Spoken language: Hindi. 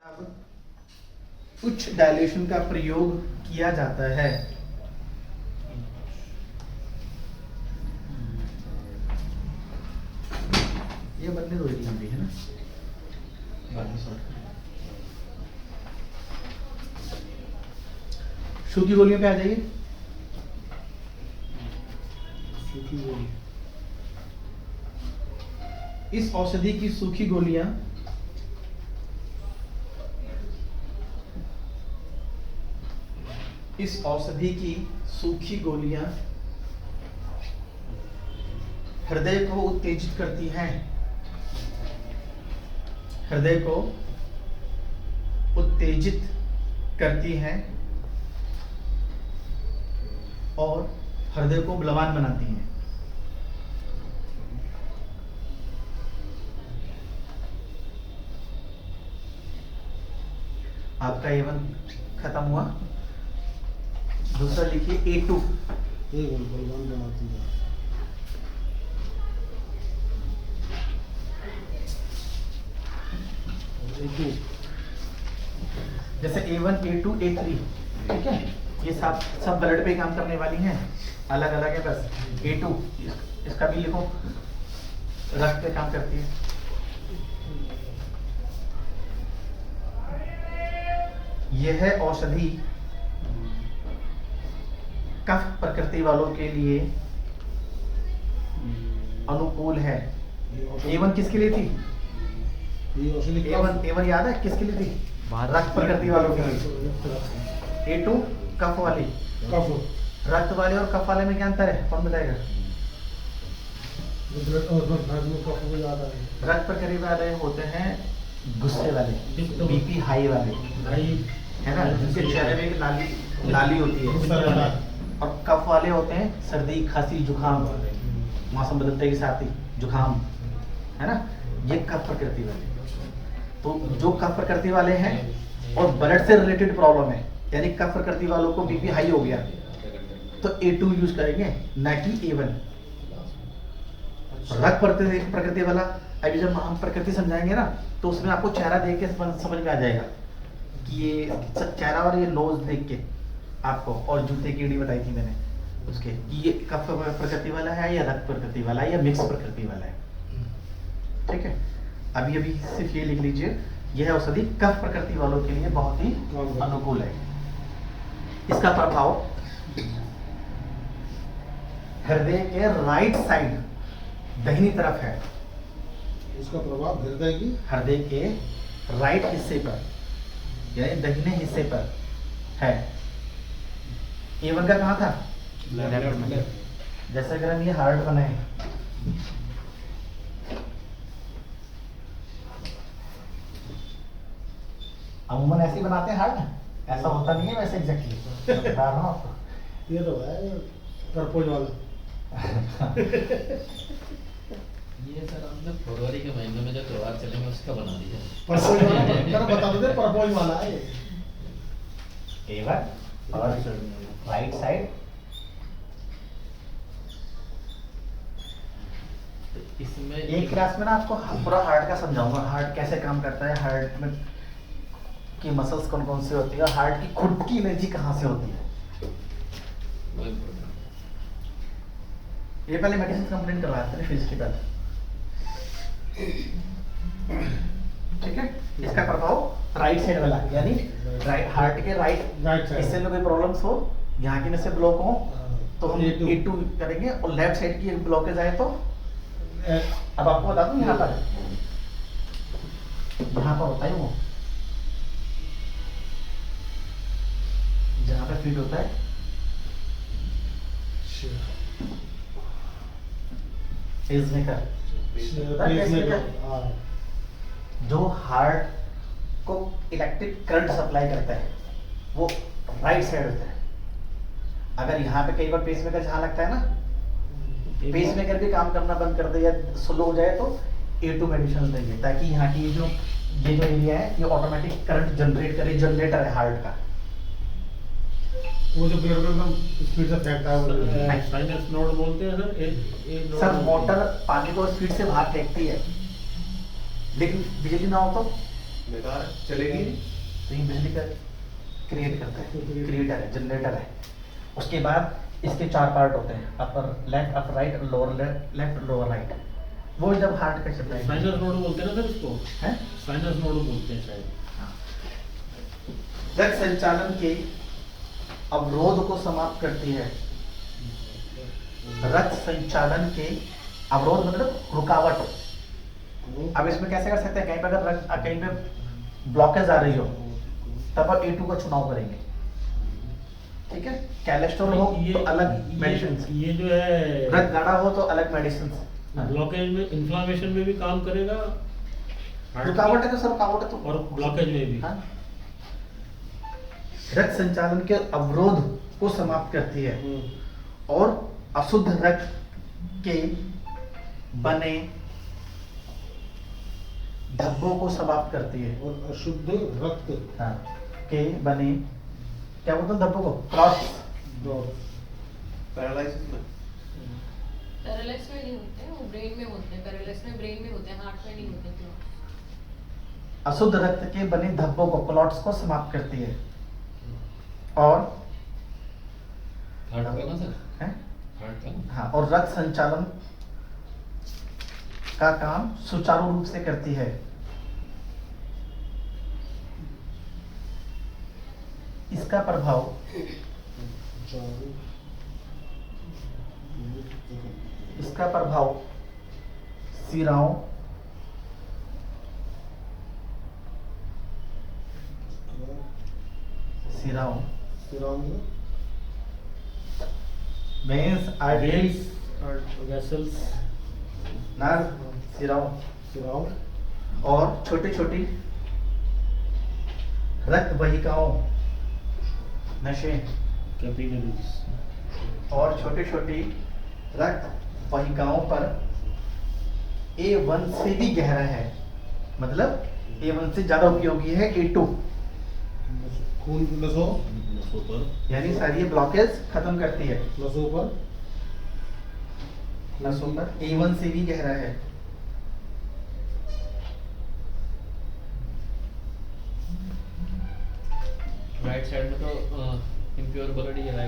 अब उच्च डायलेशन का प्रयोग किया जाता है। ये बनने दो लंबी है ना, बाकी शॉर्ट। सूखी गोलियों पे आ जाइए। सूखी गोली, इस औषधि की सूखी गोलियां इस औषधि की सूखी गोलियां हृदय को उत्तेजित करती हैं, हृदय को उत्तेजित करती हैं और हृदय को बलवान बनाती हैं। आपका A1 खत्म हुआ। दूसरा लिखिए A2। बलवान बनाती है। A2 जैसे A1, A2, A3, ठीक है, ये सब ब्लड पे काम करने वाली हैं, अलग अलग है बस। A2 इसका भी लिखो, रक्त पे काम करती है। यह औषधि कफ प्रकृति वालों के लिए अनुकूल है। A1 किसके लिए थी? A1 याद है किसके लिए थी? रक्त प्रकृति वालों के लिए। A2 कफ वाली। कफ रक्त वाले और कफ वाले में क्या अंतर है, कौन बताएगा? रक्त प्रकृति वाले होते हैं गुस्से वाले, बीपी हाई वाले, है ना, जिनके चेहरे में एक लाली होती है। और कफ वाले होते हैं सर्दी, खांसी, जुकाम, मौसम बदलते के साथ ही जुकाम, है ना, ये कफ प्रकृति वाले। तो जो कफ प्रकृति वाले हैं और ब्लड से रिलेटेड प्रॉब्लम है, यानी कफ प्रकृति वालों को बीपी हाई हो गया तो A2 यूज करेंगे, ना कि A1। रक्त प्रकृति वाला, अभी जब हम प्रकृति समझाएंगे ना तो उसमें आपको चेहरा देख के समझ में आ जाएगा कि ये चेहरा और ये नोज देख के आपको, और जूते की एड़ी बताई थी मैंने उसके, कि ये कफ प्रकृति वाला है या रक्त प्रकृति वाला है या मिक्स प्रकृति वाला है। ठीक है, अभी सिर्फ ये लिख लीजिए, यह औषधि कफ प्रकृति वालों के लिए बहुत ही अनुकूल है। इसका प्रभाव हृदय के राइट साइड, दाहिनी तरफ है। इसका प्रभाव हृदय के राइट हिस्से पर, यानी दाहिने हिस्से पर है। A1 का कहाँ था? लेफ्ट में। जैसे अगर हम ये हार्ट बनाए, अमूमन ऐसे ही बनाते हैं हार्ट, ऐसा होता नहीं है वैसे एग्जैक्टली। बता रहा हूँ आपको। ये तो है परपोज वाला। ये सर हमने फरवरी के महीने में जो त्योहार चलेंगे उसका बना दिया। परपोज वाला बता दो, परपोज वाला है A1 और राइट साइड। इसमें एक क्लास में ना आपको पूरा हार्ट का समझाऊंगा, हार्ट कैसे काम करता है, हार्ट में की मसल्स कौन कौन सी होती है, हार्ट की खुद की एनर्जी कहाँ से होती है। ये पहले मेडिसिन कंप्लेंट करवाते हैं फिजिक्स के पहले। ठीक है, इसका प्रभाव राइट साइड वाला, यानी राइट हार्ट के राइट हिस्से में कोई प्रॉब्लम्स हो, यहाँ की नसें ब्लॉक हो तो हम A2 करेंगे, और लेफ्ट साइड की ब्लॉकेज आए तो अब आपको बता दूं, यहाँ पर होता है वो, जहाँ पे फिट होता है जो हार्ट को इलेक्ट्रिक करंट सप्लाई करता है वो राइट साइड होता है। अगर यहाँ पे कई बार पेसमेकर जहाँ लगता है ना, पेसमेकर भी काम करना बंद कर दे या स्लो हो जाए तो A2 मेडिसिन देंगे, ताकि यहाँ की ये जो एरिया है ये ऑटोमेटिक करंट जनरेट करे। जनरेटर है हार्ट का, वो जो ब्लड एकदम स्पीड से फेंकता है वो साइनस नोड बोलते हैं सर। सर मोटर पानी को स्पीड से बाहर फेंकती है, लेकिन बिजली ना हो तो बेकार चलेगी तो ये बिजली का क्रिएट करता है, क्रिएटर है, जनरेटर है। उसके बाद इसके 4 पार्ट होते हैं, upper left, upper right, lower left, lower right. वो जब हार्ट का चलता है, साइनस नोड बोलते हैं ना सर इसको, हैं? साइनस नोड बोलते हैं शायद। रक्त संचालन के अवरोध को समाप्त करती है। रक्त संचालन के अवरोध मतलब रुकावट। अब इसमें कैसे कर सकते हैं, कहीं पे अगर रक्त, कहीं पे ब्लॉकेज आ रही हो तब आप A2 का चुनाव करेंगे, ठीक है। कोलेस्ट्रॉल हो तो अलग मेडिसिन, ये जो है रक्त गाढ़ा हो तो अलग मेडिसिन। ब्लॉकेज में, इन्फ्लामेशन में भी काम करेगा, रुकावट है तो सर रुकावट है तो, और ब्लॉकेज में भी। हाँ? रक्त संचालन के अवरोध को समाप्त करती है और अशुद्ध रक्त के बने धब्बों को समाप्त करती है। और अशुद्ध रक्त हाँ, के बने, क्या बोलते हैं धब्बों को, क्लॉट्स। पैरालिसिस में, पैरालाइज में नहीं होते हैं, वो ब्रेन में होते हैं। पैरालाइज में ब्रेन में होते हैं, हार्ट में नहीं होते हैं। अशुद्ध रक्त के बने धब्बों को, क्लॉट्स को समाप्त करती है और हार्ट का ना सर, हैं? हार्ट का ना। हाँ, और रक्त संचालन का काम सुचारू रूप से करती है। इसका प्रभाव शिराओं, वेन्स, आर्टरीज, वेसल्स, नर्व, शिराओं और छोटी छोटी रक्त वाहिकाओं, नशे कैपिलरीज और छोटी छोटी रक्त वाहिकाओं पर A1 से भी गहरा है, मतलब A1 से ज्यादा उपयोगी है A2, खून नसों पर, यानी सारी ये ब्लॉकेज खत्म करती है। नसों पर A1 से भी गहरा है। राइट साइड में तो इम्प्योर ब्लड ही है।